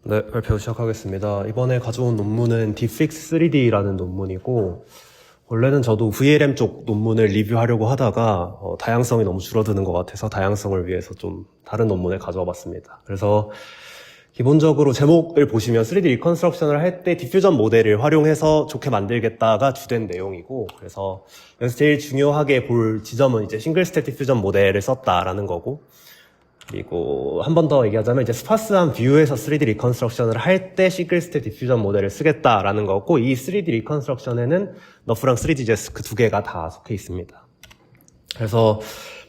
네, 발표 시작하겠습니다. 이번에 가져온 논문은 Dfix 3D라는 논문이고, 원래는 저도 VLM 쪽 논문을 리뷰하려고 하다가 다양성이 너무 줄어드는 것 같아서 다양성을 위해서 좀 다른 논문을 가져와 봤습니다. 그래서 기본적으로 제목을 보시면 3D 리컨스트럭션을 할 때 디퓨전 모델을 활용해서 좋게 만들겠다가 주된 내용이고, 그래서 여기서 제일 중요하게 볼 지점은 이제 싱글 스텝 디퓨전 모델을 썼다라는 거고, 그리고 한 번 더 얘기하자면 이제 스파스한 뷰에서 3D 리컨스트럭션을 할 때 싱글 스텝 디퓨전 모델을 쓰겠다라는 거고, 이 3D 리컨스트럭션에는 너프랑 3DGS 그 두 개가 다 속해 있습니다. 그래서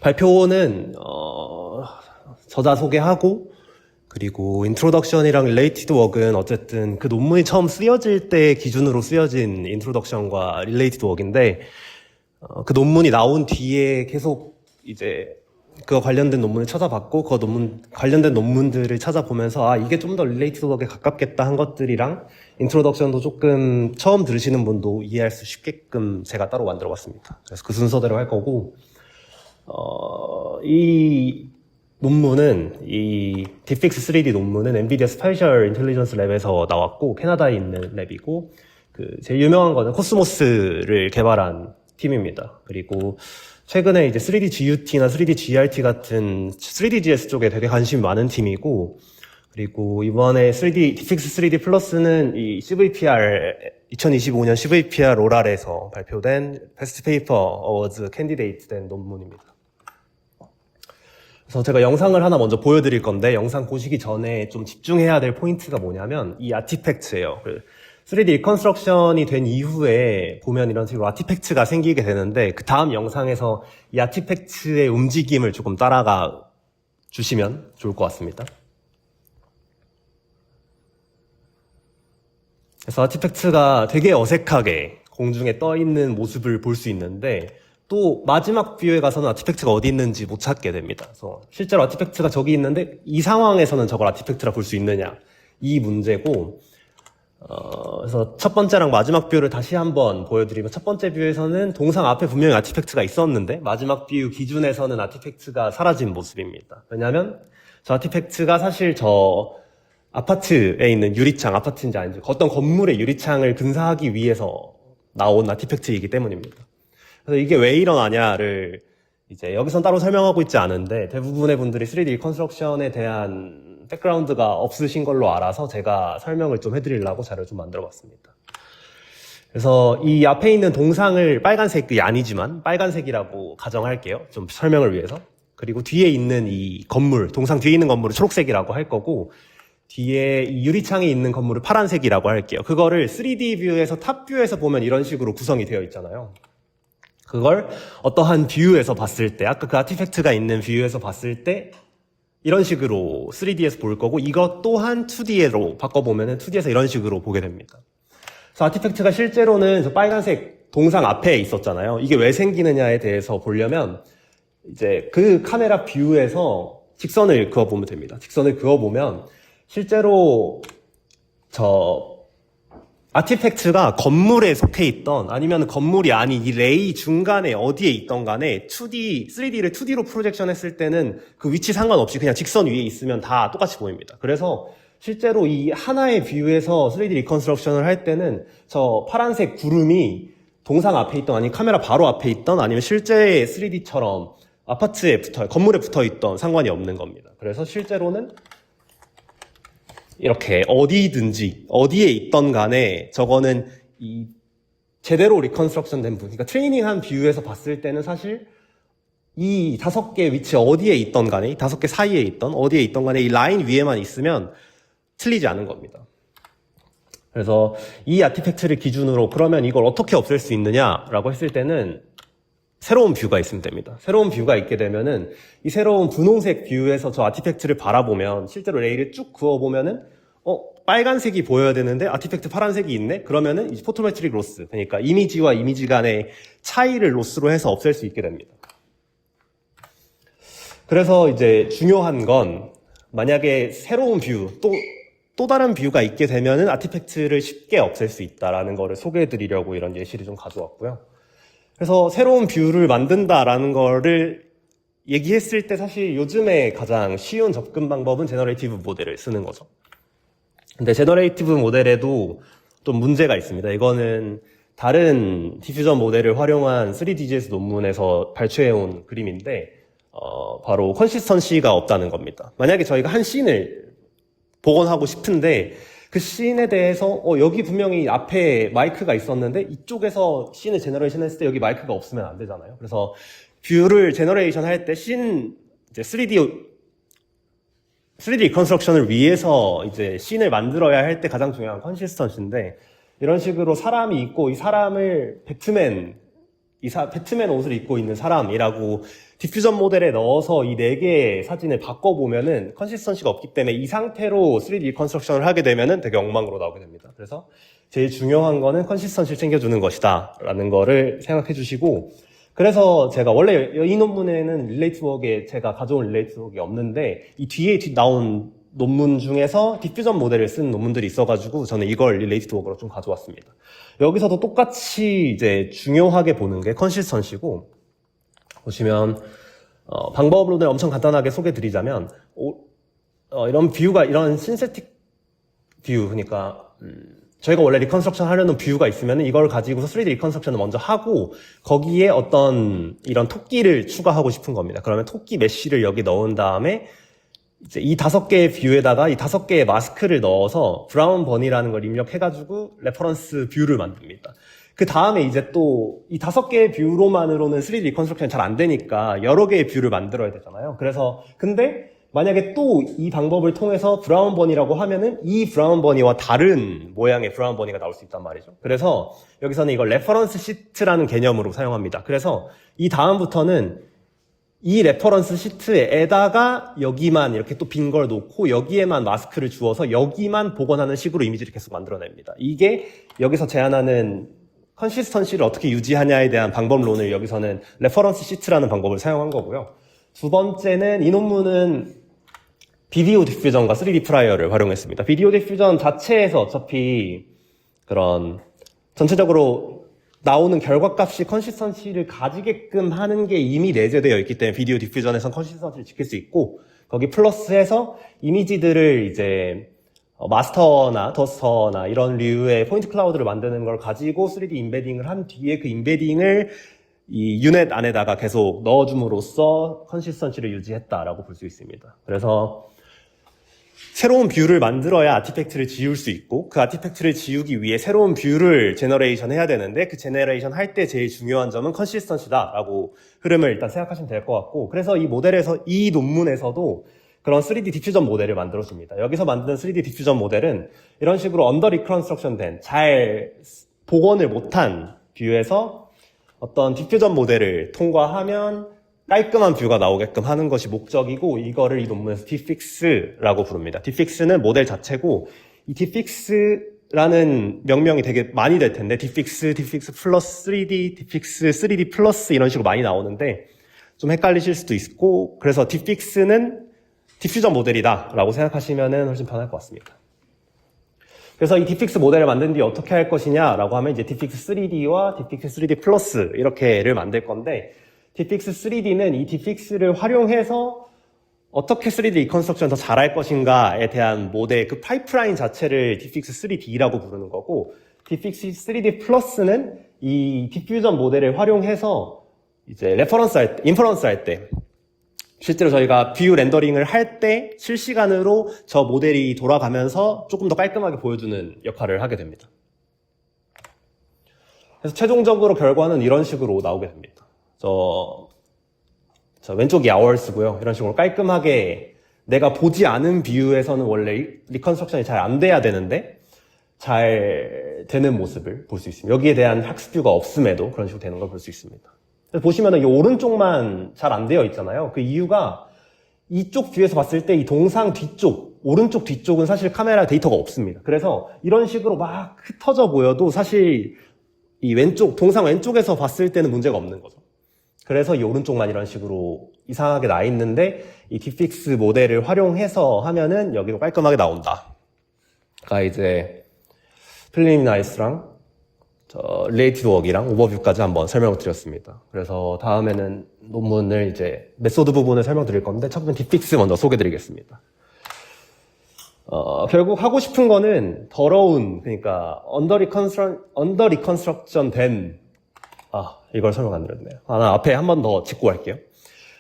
발표는 저자 소개하고, 그리고 인트로덕션이랑 릴레이티드 웍은 어쨌든 그 논문이 처음 쓰여질 때 기준으로 쓰여진 인트로덕션과 릴레이티드 웍인데, 그 논문이 나온 뒤에 계속 이제 그거 관련된 논문을 찾아봤고, 관련된 논문들을 찾아보면서 이게 좀 더 릴레이티드 웍에 가깝겠다 한 것들이랑 인트로덕션도 조금 처음 들으시는 분도 이해할 수 쉽게끔 제가 따로 만들어 봤습니다. 그래서 그 순서대로 할 거고, 이 논문은, 이 Dfix 3D 논문은 엔비디아 스파이셜 인텔리전스 랩에서 나왔고, 캐나다에 있는 랩이고, 제일 유명한 거는 코스모스를 개발한 팀입니다. 그리고 최근에 이제 3D GUT나 3D GRT 같은 3DGS 쪽에 되게 관심이 많은 팀이고, 그리고 이번에 Dfix 3D 플러스는 이 CVPR, 2025년 CVPR 오랄에서 발표된 베스트 페이퍼 어워즈 캔디데이트 된 논문입니다. 그래서 제가 영상을 하나 먼저 보여드릴 건데, 영상 보시기 전에 좀 집중해야 될 포인트가 뭐냐면 이 아티팩트예요. 3D 리컨스트럭션이 된 이후에 보면 이런 식으로 아티팩트가 생기게 되는데, 그 다음 영상에서 이 아티팩트의 움직임을 조금 따라가 주시면 좋을 것 같습니다. 그래서 아티팩트가 되게 어색하게 공중에 떠 있는 모습을 볼 수 있는데, 또 마지막 뷰에 가서는 아티팩트가 어디 있는지 못 찾게 됩니다. 그래서 실제로 아티팩트가 저기 있는데 이 상황에서는 저걸 아티팩트라 볼 수 있느냐, 이 문제고, 그래서 첫 번째랑 마지막 뷰를 다시 한번 보여드리면, 첫 번째 뷰에서는 동상 앞에 분명히 아티팩트가 있었는데 마지막 뷰 기준에서는 아티팩트가 사라진 모습입니다. 왜냐하면 저 아티팩트가 사실 저 아파트에 있는 유리창, 아파트인지 아닌지 어떤 건물의 유리창을 근사하기 위해서 나온 아티팩트이기 때문입니다. 그래서 이게 왜 일어나냐를 이제 여기선 따로 설명하고 있지 않은데, 대부분의 분들이 3D 리컨스트럭션에 대한 백그라운드가 없으신 걸로 알아서 제가 설명을 좀 해드리려고 자료를 좀 만들어 봤습니다. 그래서 이 앞에 있는 동상을 빨간색이 아니지만 빨간색이라고 가정할게요. 좀 설명을 위해서. 그리고 뒤에 있는 이 건물, 동상 뒤에 있는 건물을 초록색이라고 할 거고, 뒤에 이 유리창에 있는 건물을 파란색이라고 할게요. 그거를 3D 뷰에서 탑 뷰에서 보면 이런 식으로 구성이 되어 있잖아요. 그걸 어떠한 뷰에서 봤을 때, 아까 그 아티팩트가 있는 뷰에서 봤을 때 이런 식으로 3D에서 볼 거고, 이것 또한 2D로 바꿔보면 2D에서 이런 식으로 보게 됩니다. 그래서 아티팩트가 실제로는 저 빨간색 동상 앞에 있었잖아요. 이게 왜 생기느냐에 대해서 보려면 이제 그 카메라 뷰에서 직선을 그어보면 됩니다. 직선을 그어보면 실제로 저 아티팩트가 건물에 속해 있던, 아니면 건물이 아닌 이 레이 중간에 어디에 있던 간에 3D를 2D로 프로젝션 했을 때는 그 위치 상관없이 그냥 직선 위에 있으면 다 똑같이 보입니다. 그래서 실제로 이 하나의 뷰에서 3D 리컨스트럭션을 할 때는 저 파란색 구름이 동상 앞에 있던, 아니면 카메라 바로 앞에 있던, 아니면 실제 3D처럼 아파트에 건물에 붙어 있던 상관이 없는 겁니다. 그래서 실제로는 이렇게 어디든지 어디에 있던 간에 저거는 이 제대로 리컨스트럭션 된 뷰, 그러니까 트레이닝한 뷰에서 봤을 때는 사실 이 5개 위치 어디에 있던 간에, 이 5개 사이에 있던 어디에 있던 간에 이 라인 위에만 있으면 틀리지 않은 겁니다. 그래서 이 아티팩트를 기준으로 그러면 이걸 어떻게 없앨 수 있느냐라고 했을 때는 새로운 뷰가 있으면 됩니다. 새로운 뷰가 있게 되면은 이 새로운 분홍색 뷰에서 저 아티팩트를 바라보면, 실제로 레이를 쭉 그어보면은 빨간색이 보여야 되는데 아티팩트 파란색이 있네? 그러면은 이 포토메트릭 로스, 그러니까 이미지와 이미지 간의 차이를 로스로 해서 없앨 수 있게 됩니다. 그래서 이제 중요한 건, 만약에 새로운 뷰, 또 다른 뷰가 있게 되면은 아티팩트를 쉽게 없앨 수 있다라는 거를 소개해 드리려고 이런 예시를 좀 가져왔고요. 그래서 새로운 뷰를 만든다라는 거를 얘기했을 때 사실 요즘에 가장 쉬운 접근 방법은 제너레이티브 모델을 쓰는 거죠. 근데 제너레이티브 모델에도 좀 문제가 있습니다. 이거는 다른 디퓨전 모델을 활용한 3DGS 논문에서 발췌해온 그림인데 바로 컨시스턴시가 없다는 겁니다. 만약에 저희가 한 씬을 복원하고 싶은데 그 씬에 대해서 여기 분명히 앞에 마이크가 있었는데 이쪽에서 씬을 제너레이션 했을 때 여기 마이크가 없으면 안 되잖아요. 그래서 뷰를 제너레이션 할 때 씬 이제 3D 리컨스트럭션을 위해서 이제 씬을 만들어야 할 때 가장 중요한 컨시스턴시인데 이런 식으로 사람이 있고 이 사람을 배트맨 옷을 입고 있는 사람이라고 디퓨전 모델에 넣어서 이 4개의 사진을 바꿔보면은 컨시스턴시가 없기 때문에 이 상태로 3D 리컨스트럭션을 하게 되면은 되게 엉망으로 나오게 됩니다. 그래서 제일 중요한 거는 컨시스턴시를 챙겨주는 것이다 라는 거를 생각해 주시고 그래서 제가 원래 이 논문에는 릴레이트 워크에 제가 가져온 릴레이트 워크이 없는데 이 뒤에 나온 논문 중에서 디퓨전 모델을 쓴 논문들이 있어가지고 저는 이걸 릴레이트 워크로 좀 가져왔습니다. 여기서도 똑같이 이제 중요하게 보는 게 컨시스턴시고 보시면 방법론을 엄청 간단하게 소개해 드리자면 이런 뷰가 이런 신세틱 뷰 그러니까 저희가 원래 리컨스트럭션 하려는 뷰가 있으면 이걸 가지고서 3D 리컨스트럭션을 먼저 하고 거기에 어떤 이런 토끼를 추가하고 싶은 겁니다. 그러면 토끼 메쉬를 여기 넣은 다음에 이제 이 5개의 뷰에다가 이 5개의 마스크를 넣어서 브라운 버니라는 걸 입력해가지고 레퍼런스 뷰를 만듭니다. 그 다음에 이제 또 이 5개의 뷰로만으로는 3D 리컨스트럭션이 잘 안 되니까 여러 개의 뷰를 만들어야 되잖아요. 그래서 근데 만약에 또 이 방법을 통해서 브라운 버니라고 하면은 이 브라운 버니와 다른 모양의 브라운 버니가 나올 수 있단 말이죠. 그래서 여기서는 이걸 레퍼런스 시트라는 개념으로 사용합니다. 그래서 이 다음부터는 이 레퍼런스 시트에다가 여기만 이렇게 또 빈 걸 놓고 여기에만 마스크를 주어서 여기만 복원하는 식으로 이미지를 계속 만들어냅니다. 이게 여기서 제안하는 컨시스턴시를 어떻게 유지하냐에 대한 방법론을 여기서는 레퍼런스 시트라는 방법을 사용한 거고요. 두 번째는 이 논문은 비디오 디퓨전과 3D 프라이어를 활용했습니다. 비디오 디퓨전 자체에서 어차피 그런 전체적으로 나오는 결과값이 컨시스턴시를 가지게끔 하는 게 이미 내재되어 있기 때문에 비디오 디퓨전에선 컨시스턴시를 지킬 수 있고 거기 플러스해서 이미지들을 이제 마스터나 더스터나 이런 류의 포인트 클라우드를 만드는 걸 가지고 3D 임베딩을 한 뒤에 그 임베딩을 이 유닛 안에다가 계속 넣어줌으로써 컨시스턴시를 유지했다라고 볼 수 있습니다. 그래서 새로운 뷰를 만들어야 아티팩트를 지울 수 있고 그 아티팩트를 지우기 위해 새로운 뷰를 제너레이션 해야 되는데 그 제너레이션 할 때 제일 중요한 점은 컨시스턴시다라고 흐름을 일단 생각하시면 될 것 같고 그래서 이 모델에서 이 논문에서도 그런 3D 디퓨전 모델을 만들어줍니다. 여기서 만든 3D 디퓨전 모델은 이런 식으로 언더 리컨스트럭션 된 잘 복원을 못한 뷰에서 어떤 디퓨전 모델을 통과하면 깔끔한 뷰가 나오게끔 하는 것이 목적이고 이거를 이 논문에서 디픽스라고 부릅니다. 디픽스는 모델 자체고 이 디픽스라는 명명이 되게 많이 될 텐데 디픽스 플러스 3D, 디픽스 3D 플러스 이런 식으로 많이 나오는데 좀 헷갈리실 수도 있고 그래서 디픽스는 디퓨전 모델이다 라고 생각하시면 훨씬 편할 것 같습니다. 그래서 이 디픽스 모델을 만든 뒤에 어떻게 할 것이냐라고 하면 이제 디픽스 3D와 디픽스 3D 플러스 이렇게를 만들 건데 디픽스 3D는 이 디픽스를 활용해서 어떻게 3D 리컨스트럭션 더 잘할 것인가에 대한 모델 그 파이프라인 자체를 디픽스 3D라고 부르는 거고 디픽스 3D 플러스는 이 디퓨전 모델을 활용해서 이제 인퍼런스 할 때 실제로 저희가 뷰 렌더링을 할 때 실시간으로 저 모델이 돌아가면서 조금 더 깔끔하게 보여주는 역할을 하게 됩니다. 그래서 최종적으로 결과는 이런 식으로 나오게 됩니다. 저 왼쪽이 hour스고요. 이런 식으로 깔끔하게 내가 보지 않은 뷰에서는 원래 리컨스트럭션이 잘 안 돼야 되는데 잘 되는 모습을 볼 수 있습니다. 여기에 대한 학습 뷰가 없음에도 그런 식으로 되는 걸 볼 수 있습니다. 보시면은 이 오른쪽만 잘 안 되어 있잖아요. 그 이유가 이쪽 뷰에서 봤을 때 이 동상 뒤쪽, 오른쪽 뒤쪽은 사실 카메라 데이터가 없습니다. 그래서 이런 식으로 막 흩어져 보여도 사실 이 왼쪽, 동상 왼쪽에서 봤을 때는 문제가 없는 거죠. 그래서 이 오른쪽만 이런 식으로 이상하게 나 있는데 이 디픽스 모델을 활용해서 하면은 여기도 깔끔하게 나온다. 가 이제 플리미나이스랑 릴레이티드 워크랑 오버뷰까지 한번 설명을 드렸습니다. 그래서 다음에는 논문을 이제 메소드 부분을 설명드릴 건데 첫 번째 디픽스 먼저 소개드리겠습니다. 결국 하고 싶은 거는 더러운, 그러니까 언더 리컨스트럭션 된, 이걸 설명 안 드렸네요. 나 앞에 한 번 더 짚고 갈게요.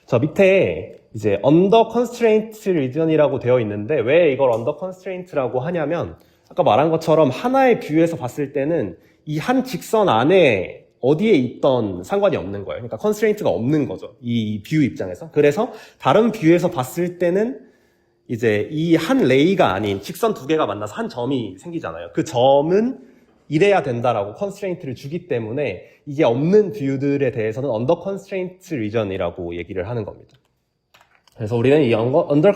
저 밑에 이제 언더 컨스트레인트 리전이라고 되어 있는데 왜 이걸 언더 컨스트레인트라고 하냐면 아까 말한 것처럼 하나의 뷰에서 봤을 때는 이 한 직선 안에 어디에 있던 상관이 없는 거예요. 그러니까 컨스트레인트가 없는 거죠. 이 뷰 입장에서. 그래서 다른 뷰에서 봤을 때는 이제 이 한 레이가 아닌 직선 두 개가 만나서 한 점이 생기잖아요. 그 점은 이래야 된다라고 컨스트레인트를 주기 때문에 이게 없는 뷰들에 대해서는 언더 컨스트레인트 리전이라고 얘기를 하는 겁니다. 그래서 우리는 이 언더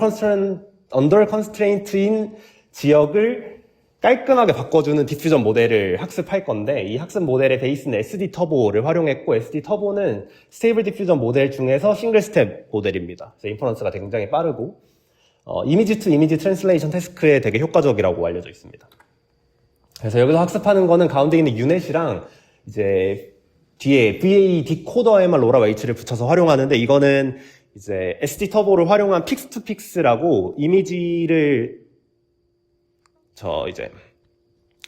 컨스트레인트인 지역을 깔끔하게 바꿔주는 디퓨전 모델을 학습할 건데 이 학습 모델의 베이스는 SD 터보를 활용했고 SD 터보는 스테이블 디퓨전 모델 중에서 싱글 스텝 모델입니다. 그래서 인퍼런스가 굉장히 빠르고 이미지 투 이미지 트랜슬레이션 태스크에 되게 효과적이라고 알려져 있습니다. 그래서 여기서 학습하는 거는 가운데 있는 유넷이랑 이제 뒤에 VA 디코더에만 로라 웨이츠를 붙여서 활용하는데 이거는 이제 SD 터보를 활용한 픽스 투 픽스라고 이미지를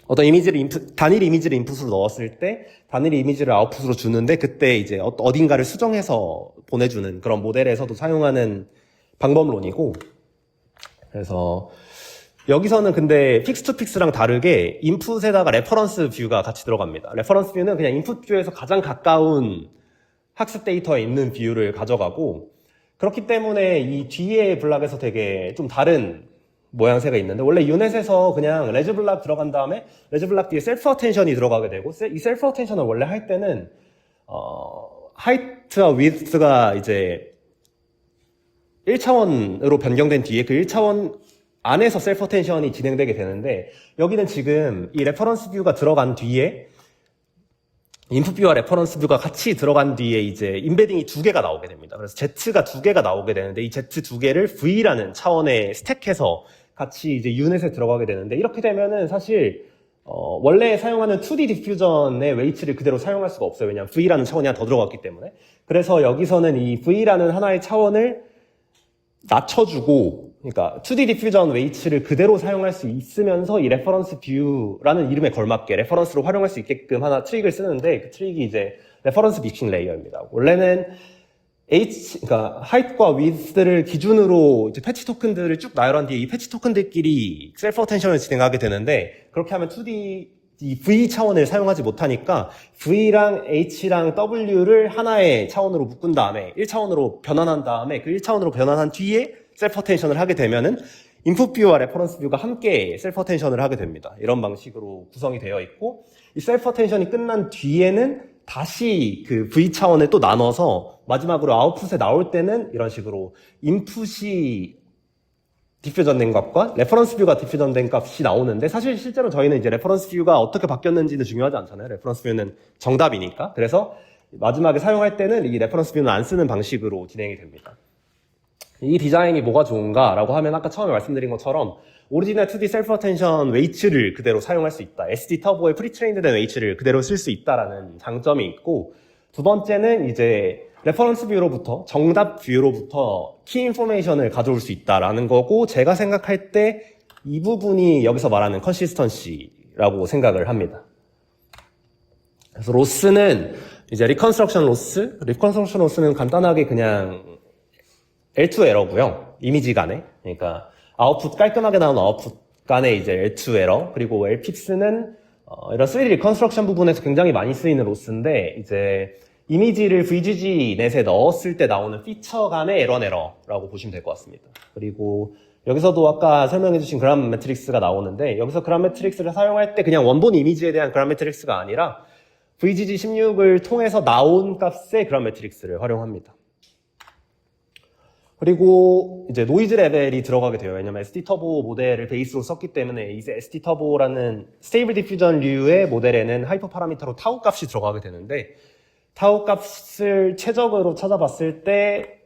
어떤 이미지를 단일 이미지를 인풋으로 넣었을 때 단일 이미지를 아웃풋으로 주는데 그때 이제 어딘가를 수정해서 보내주는 그런 모델에서도 사용하는 방법론이고 그래서 여기서는 근데 픽스 투 픽스랑 다르게 인풋에다가 레퍼런스 뷰가 같이 들어갑니다. 레퍼런스 뷰는 그냥 인풋 뷰에서 가장 가까운 학습 데이터에 있는 뷰를 가져가고 그렇기 때문에 이 뒤에 블락에서 되게 좀 다른 모양새가 있는데 원래 유넷에서 그냥 레즈 블락 들어간 다음에 레즈 블락 뒤에 셀프 어텐션이 들어가게 되고 이 셀프 어텐션을 원래 할 때는 하이트와 위드가 이제 1차원으로 변경된 뒤에 그 1차원 안에서 셀프 어텐션이 진행되게 되는데 여기는 지금 이 레퍼런스 뷰가 들어간 뒤에 인풋 뷰와 레퍼런스 뷰가 같이 들어간 뒤에 이제 인베딩이 두 개가 나오게 됩니다. 그래서 Z가 두 개가 나오게 되는데 이 Z 두 개를 V라는 차원에 스택해서 같이 이제 유닛에 들어가게 되는데 이렇게 되면은 사실 원래 사용하는 2D 디퓨전의 웨이츠를 그대로 사용할 수가 없어요. 왜냐하면 V라는 차원이 하나 더 들어갔기 때문에. 그래서 여기서는 이 V라는 하나의 차원을 낮춰주고 그러니까 2D 디퓨전 웨이츠를 그대로 사용할 수 있으면서 이 레퍼런스 뷰라는 이름에 걸맞게 레퍼런스로 활용할 수 있게끔 하나 트릭을 쓰는데 그 트릭이 이제 레퍼런스 믹싱 레이어입니다. 원래는 그러니까 하이트과 위드를 기준으로 이제 패치 토큰들을 쭉 나열한 뒤에 이 패치 토큰들끼리 셀프 어텐션을 진행하게 되는데 그렇게 하면 2D 이 V 차원을 사용하지 못하니까 V랑 H랑 W를 하나의 차원으로 묶은 다음에 1차원으로 변환한 다음에 그 1차원으로 변환한 뒤에 셀프 어텐션을 하게 되면은 인풋 뷰와 레퍼런스 뷰가 함께 셀프 어텐션을 하게 됩니다. 이런 방식으로 구성이 되어 있고 이 셀프 어텐션이 끝난 뒤에는 다시 그 V 차원을 또 나눠서 마지막으로 아웃풋에 나올 때는 이런 식으로 인풋이 디퓨전된 값과 레퍼런스 뷰가 디퓨전된 값이 나오는데 사실 실제로 저희는 이제 레퍼런스 뷰가 어떻게 바뀌었는지는 중요하지 않잖아요. 레퍼런스 뷰는 정답이니까. 그래서 마지막에 사용할 때는 이 레퍼런스 뷰는 안 쓰는 방식으로 진행이 됩니다. 이 디자인이 뭐가 좋은가라고 하면 아까 처음에 말씀드린 것처럼 오리지널 2D 셀프 어텐션 웨이츠를 그대로 사용할 수 있다. SD 터보의 프리트레인드된 웨이츠를 그대로 쓸 수 있다라는 장점이 있고 두 번째는 이제 레퍼런스 뷰로부터 정답 뷰로부터 키 인포메이션을 가져올 수 있다라는 거고 제가 생각할 때 이 부분이 여기서 말하는 컨시스턴시라고 생각을 합니다. 그래서 로스는 이제 리컨스트럭션 로스는 간단하게 그냥 L2 에러고요. 이미지 간에. 그러니까 아웃풋 깔끔하게 나오는 아웃풋 간에 이제 L2 에러 그리고 LPIPS는 이런 3D 리컨스트럭션 부분에서 굉장히 많이 쓰이는 로스인데 이제 이미지를 VGG 넷에 넣었을 때 나오는 피처 간의 에러라고 보시면 될 것 같습니다. 그리고 여기서도 아까 설명해주신 그람 매트릭스가 나오는데 여기서 그람 매트릭스를 사용할 때 그냥 원본 이미지에 대한 그람 매트릭스가 아니라 VGG16을 통해서 나온 값의 그람 매트릭스를 활용합니다. 그리고 이제 노이즈 레벨이 들어가게 돼요. 왜냐면 SD 터보 모델을 베이스로 썼기 때문에 이제 SD 터보라는 스테이블 디퓨전류의 모델에는 하이퍼 파라미터로 타우 값이 들어가게 되는데 타우 값을 최적으로 찾아봤을 때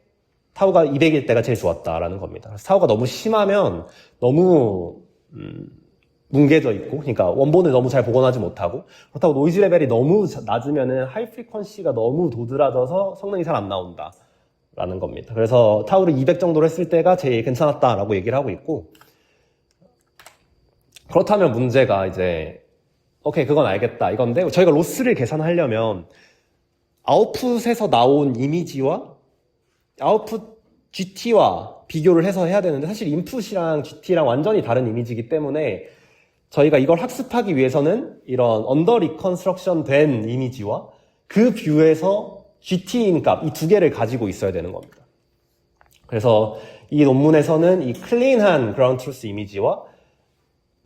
타우가 200일 때가 제일 좋았다라는 겁니다. 그래서 타우가 너무 심하면 너무 뭉개져 있고 그러니까 원본을 너무 잘 복원하지 못하고 그렇다고 노이즈 레벨이 너무 낮으면은 하이 프리퀀시가 너무 도드라져서 성능이 잘 안 나온다. 라는 겁니다. 그래서 타우를 200 정도로 했을 때가 제일 괜찮았다라고 얘기를 하고 있고 그렇다면 문제가 이제 오케이 그건 알겠다 이건데 저희가 로스를 계산하려면 아웃풋에서 나온 이미지와 아웃풋 GT와 비교를 해서 해야 되는데 사실 인풋이랑 GT랑 완전히 다른 이미지이기 때문에 저희가 이걸 학습하기 위해서는 이런 언더 리컨스트럭션 된 이미지와 그 뷰에서 GT인 값 이 두 개를 가지고 있어야 되는 겁니다. 그래서 이 논문에서는 이 클린한 그라운드 트루스 이미지와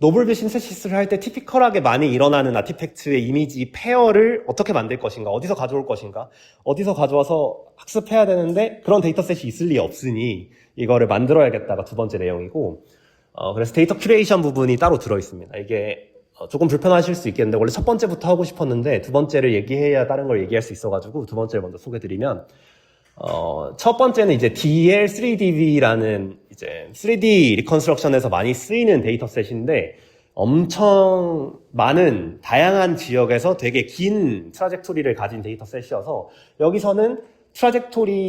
노블 신세시스를 할 때 티피컬하게 많이 일어나는 아티팩트의 이미지 페어를 어떻게 만들 것인가, 어디서 가져올 것인가, 어디서 가져와서 학습해야 되는데 그런 데이터셋이 있을 리 없으니 이거를 만들어야겠다가 두 번째 내용이고, 그래서 데이터 큐레이션 부분이 따로 들어있습니다. 이게 조금 불편하실 수 있겠는데 원래 첫 번째부터 하고 싶었는데 두 번째를 얘기해야 다른 걸 얘기할 수 있어가지고 두 번째를 먼저 소개드리면, 첫 번째는 이제 DL3DV라는 이제 3D 리컨스트럭션에서 많이 쓰이는 데이터셋인데 엄청 많은 다양한 지역에서 되게 긴 트라젝토리를 가진 데이터셋이어서 여기서는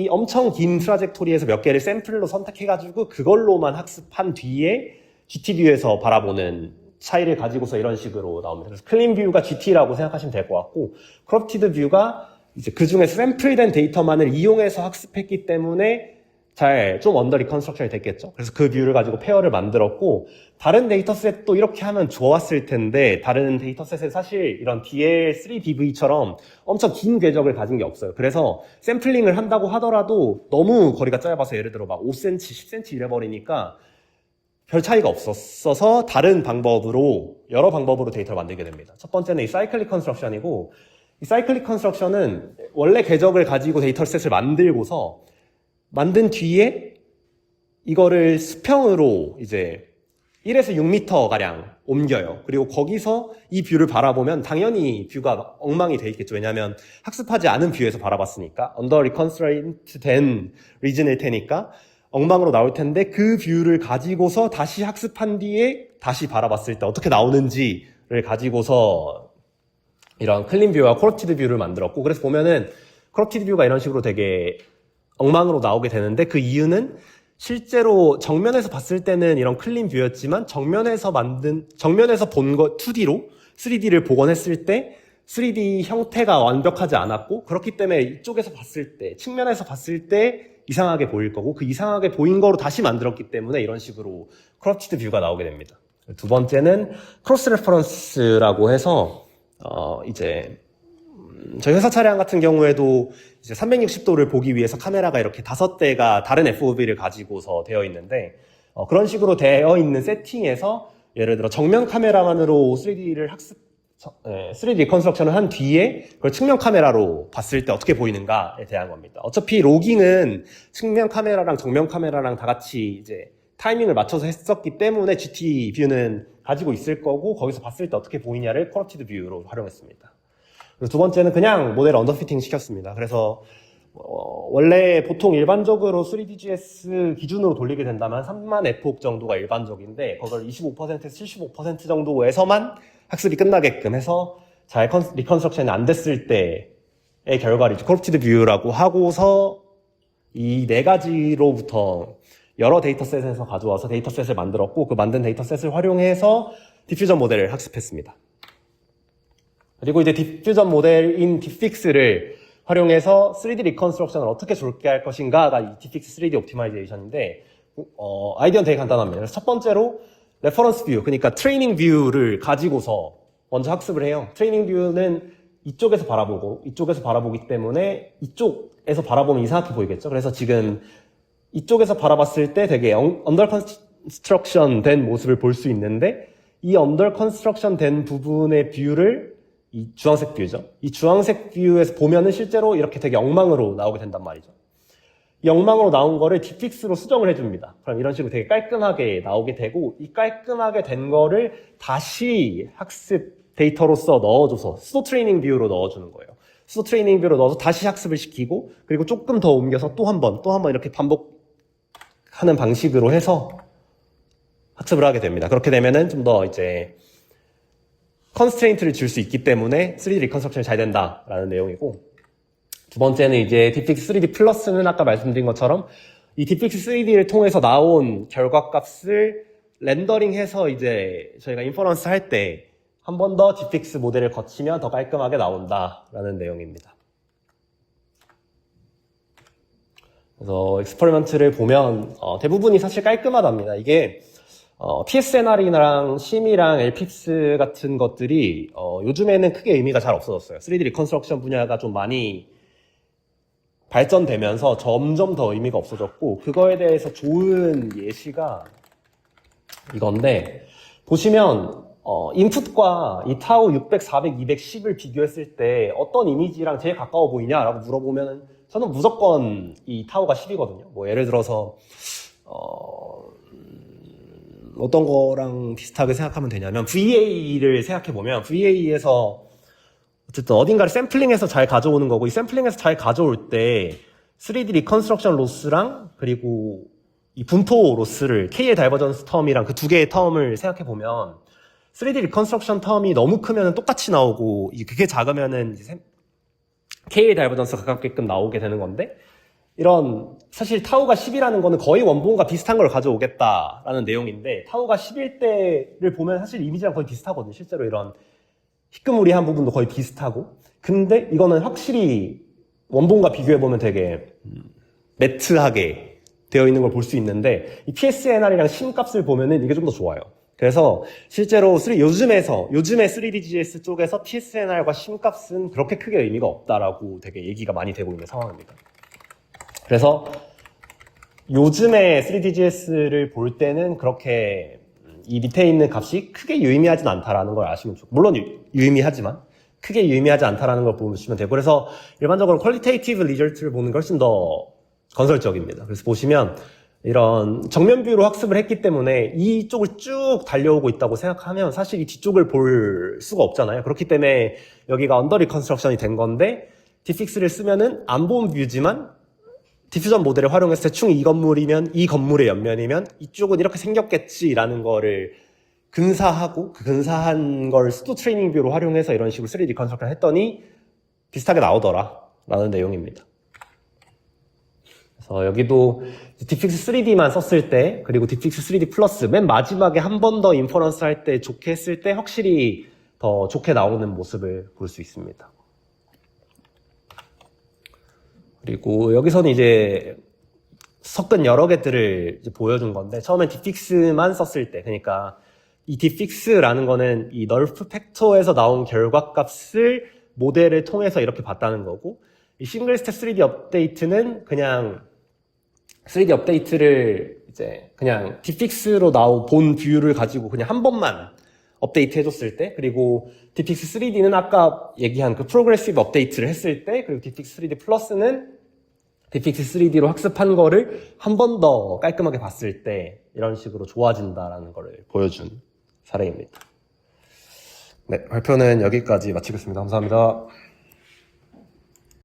엄청 긴 트라젝토리에서 몇 개를 샘플로 선택해가지고 그걸로만 학습한 뒤에 GT뷰에서 바라보는 차이를 가지고서 이런 식으로 나옵니다. 그래서 클린 뷰가 GT라고 생각하시면 될 것 같고, 크롭티드 뷰가 이제 그 중에 샘플된 데이터만을 이용해서 학습했기 때문에 좀 언더 리컨스트럭션이 됐겠죠. 그래서 그 뷰를 가지고 페어를 만들었고, 다른 데이터셋도 이렇게 하면 좋았을 텐데 다른 데이터셋에 사실 이런 DL3DV처럼 엄청 긴 궤적을 가진 게 없어요. 그래서 샘플링을 한다고 하더라도 너무 거리가 짧아서 예를 들어 막 5cm, 10cm 이래버리니까 별 차이가 없었어서 여러 방법으로 데이터를 만들게 됩니다. 첫 번째는 이 사이클릭 컨스트럭션이고, 이 사이클릭 컨스트럭션은 원래 궤적을 가지고 데이터셋을 만든 뒤에 이거를 수평으로 이제 1에서 6m 가량 옮겨요. 그리고 거기서 이 뷰를 바라보면 당연히 뷰가 엉망이 돼 있겠죠. 왜냐하면 학습하지 않은 뷰에서 바라봤으니까 언더 리컨스트레인트 된 리즌일 테니까 엉망으로 나올 텐데 그 뷰를 가지고서 다시 학습한 뒤에 다시 바라봤을 때 어떻게 나오는지를 가지고서 이런 클린 뷰와 코럽티드 뷰를 만들었고, 그래서 보면은 코럽티드 뷰가 이런 식으로 되게 엉망으로 나오게 되는데 그 이유는 실제로 정면에서 봤을 때는 이런 클린 뷰였지만 정면에서 본 거 2D로 3D를 복원했을 때 3D 형태가 완벽하지 않았고, 그렇기 때문에 이쪽에서 봤을 때, 측면에서 봤을 때 이상하게 보일 거고, 그 이상하게 보인 거로 다시 만들었기 때문에 이런 식으로 크롭티드 뷰가 나오게 됩니다. 두 번째는 크로스 레퍼런스라고 해서 이제 저희 회사 차량 같은 경우에도 이제 360도를 보기 위해서 카메라가 이렇게 5대가 다른 FOV를 가지고서 되어 있는데, 그런 식으로 되어 있는 세팅에서 예를 들어 정면 카메라만으로 3D 컨스트럭션을 한 뒤에 그걸 측면 카메라로 봤을 때 어떻게 보이는가에 대한 겁니다. 어차피 로깅은 측면 카메라랑 정면 카메라랑 다 같이 이제 타이밍을 맞춰서 했었기 때문에 GT 뷰는 가지고 있을 거고, 거기서 봤을 때 어떻게 보이냐를 코럽티드 뷰로 활용했습니다. 그리고 두 번째는 그냥 모델 언더피팅 시켰습니다. 그래서 원래 보통 일반적으로 3DGS 기준으로 돌리게 된다면 3만 fop 정도가 일반적인데 그걸 25%에서 75% 정도에서만 학습이 끝나게끔 해서 잘 리컨스트럭션이 안 됐을 때의 결과를 코럽티드 뷰라고 하고서 이 네 가지로부터 여러 데이터셋에서 가져와서 데이터셋을 만들었고, 그 만든 데이터셋을 활용해서 디퓨전 모델을 학습했습니다. 그리고 이제 디퓨전 모델인 딥픽스를 활용해서 3D 리컨스트럭션을 어떻게 좋게 할 것인가가 이 딥픽스 3D 옵티마이제이션인데, 아이디어는 되게 간단합니다. 그래서 첫 번째로 레퍼런스 뷰, 그러니까 트레이닝 뷰를 가지고서 먼저 학습을 해요. 트레이닝 뷰는 이쪽에서 바라보기 때문에 이쪽에서 바라보면 이상하게 보이겠죠. 그래서 지금 이쪽에서 바라봤을 때 되게 언더 컨스트럭션 된 모습을 볼 수 있는데, 이 언더 컨스트럭션 된 부분의 뷰를 이 주황색 뷰죠. 이 주황색 뷰에서 보면은 실제로 이렇게 되게 엉망으로 나오게 된단 말이죠. 이 엉망으로 나온 거를 딥픽스로 수정을 해줍니다. 그럼 이런 식으로 되게 깔끔하게 나오게 되고, 이 깔끔하게 된 거를 다시 학습 데이터로서 넣어줘서 수도 트레이닝 뷰로 넣어주는 거예요. 수도 트레이닝 뷰로 넣어서 다시 학습을 시키고, 그리고 조금 더 옮겨서 또 한 번 이렇게 반복하는 방식으로 해서 학습을 하게 됩니다. 그렇게 되면은 좀 더 이제 컨스트레인트를 줄 수 있기 때문에 3D 리컨스트럭션이 잘 된다라는 내용이고, 두 번째는 이제 딥픽스 3D 플러스는 아까 말씀드린 것처럼 이 딥픽스 3D를 통해서 나온 결과값을 렌더링해서 이제 저희가 인퍼런스 할 때 한 번 더 딥픽스 모델을 거치면 더 깔끔하게 나온다라는 내용입니다. 그래서 익스퍼리먼트를 보면 대부분이 사실 깔끔하답니다. 이게 PSNR이랑 심이랑 LPX 같은 것들이 요즘에는 크게 의미가 잘 없어졌어요. 3D 리컨스트럭션 분야가 좀 많이 발전되면서 점점 더 의미가 없어졌고, 그거에 대해서 좋은 예시가 이건데, 보시면 인풋과 이 타우 600, 400, 210을 비교했을 때 어떤 이미지랑 제일 가까워 보이냐라고 물어보면 저는 무조건 이 타우가 10이거든요. 뭐 예를 들어서 어떤 거랑 비슷하게 생각하면 되냐면 VA를 생각해보면 VA에서 어쨌든 어딘가를 샘플링해서 잘 가져오는 거고, 이 샘플링해서 잘 가져올 때 3D 리컨스트럭션 로스랑 그리고 이 분포 로스를 K의 다이버전스 텀이랑 그 두 개의 텀을 생각해보면 3D 리컨스트럭션 텀이 너무 크면 똑같이 나오고 그게 작으면은 이제 K의 다이버전스가 가깝게끔 나오게 되는 건데, 이런 사실 타우가 10이라는 거는 거의 원본과 비슷한 걸 가져오겠다라는 내용인데, 타우가 10일 때를 보면 사실 이미지랑 거의 비슷하거든요. 실제로 이런 희끄무리한 부분도 거의 비슷하고, 근데 이거는 확실히 원본과 비교해보면 되게 매트하게 되어 있는 걸 볼 수 있는데, 이 PSNR이랑 심값을 보면은 이게 좀 더 좋아요. 그래서 실제로 요즘의 3DGS 쪽에서 PSNR과 심값은 그렇게 크게 의미가 없다라고 되게 얘기가 많이 되고 있는 상황입니다. 그래서 요즘의 3DGS를 볼 때는 그렇게 이 밑에 있는 값이 크게 유의미하진 않다라는 걸 아시면 좋고, 물론 유의미하지만 크게 유의미하지 않다라는 걸 보시면 되고, 그래서 일반적으로 퀄리테이티브 리절트를 보는 게 훨씬 더 건설적입니다. 그래서 보시면 이런 정면 뷰로 학습을 했기 때문에 이쪽을 쭉 달려오고 있다고 생각하면 사실 이 뒤쪽을 볼 수가 없잖아요. 그렇기 때문에 여기가 언더 리컨스트럭션이 된 건데, 딥픽스를 쓰면은 안 본 뷰지만 디퓨전 모델을 활용해서 대충 이 건물이면 이 건물의 옆면이면 이쪽은 이렇게 생겼겠지라는 거를 근사하고, 그 근사한 걸 수도 트레이닝 뷰로 활용해서 이런 식으로 3D 리컨스트럭션 했더니 비슷하게 나오더라 라는 내용입니다. 그래서 여기도 딥픽스 3D만 썼을 때, 그리고 딥픽스 3D 플러스 맨 마지막에 한 번 더 인퍼런스 할 때 좋게 했을 때 확실히 더 좋게 나오는 모습을 볼 수 있습니다. 그리고 여기서는 이제 섞은 여러 개들을 이제 보여준 건데, 처음엔 딥픽스만 썼을 때, 그러니까 이 딥픽스라는 거는 이 널프 팩터에서 나온 결과값을 모델을 통해서 이렇게 봤다는 거고, 이 싱글 스텝 3D 업데이트는 그냥 3D 업데이트를 이제 그냥 딥픽스로 나온 본 뷰를 가지고 그냥 한 번만 업데이트 해줬을 때, 그리고 딥픽스 3D는 아까 얘기한 그 프로그레시브 업데이트를 했을 때, 그리고 딥픽스 3D 플러스는 딥픽스 3D로 학습한 거를 한 번 더 깔끔하게 봤을 때 이런 식으로 좋아진다라는 거를 보여준 사례입니다. 네, 발표는 여기까지 마치겠습니다. 감사합니다.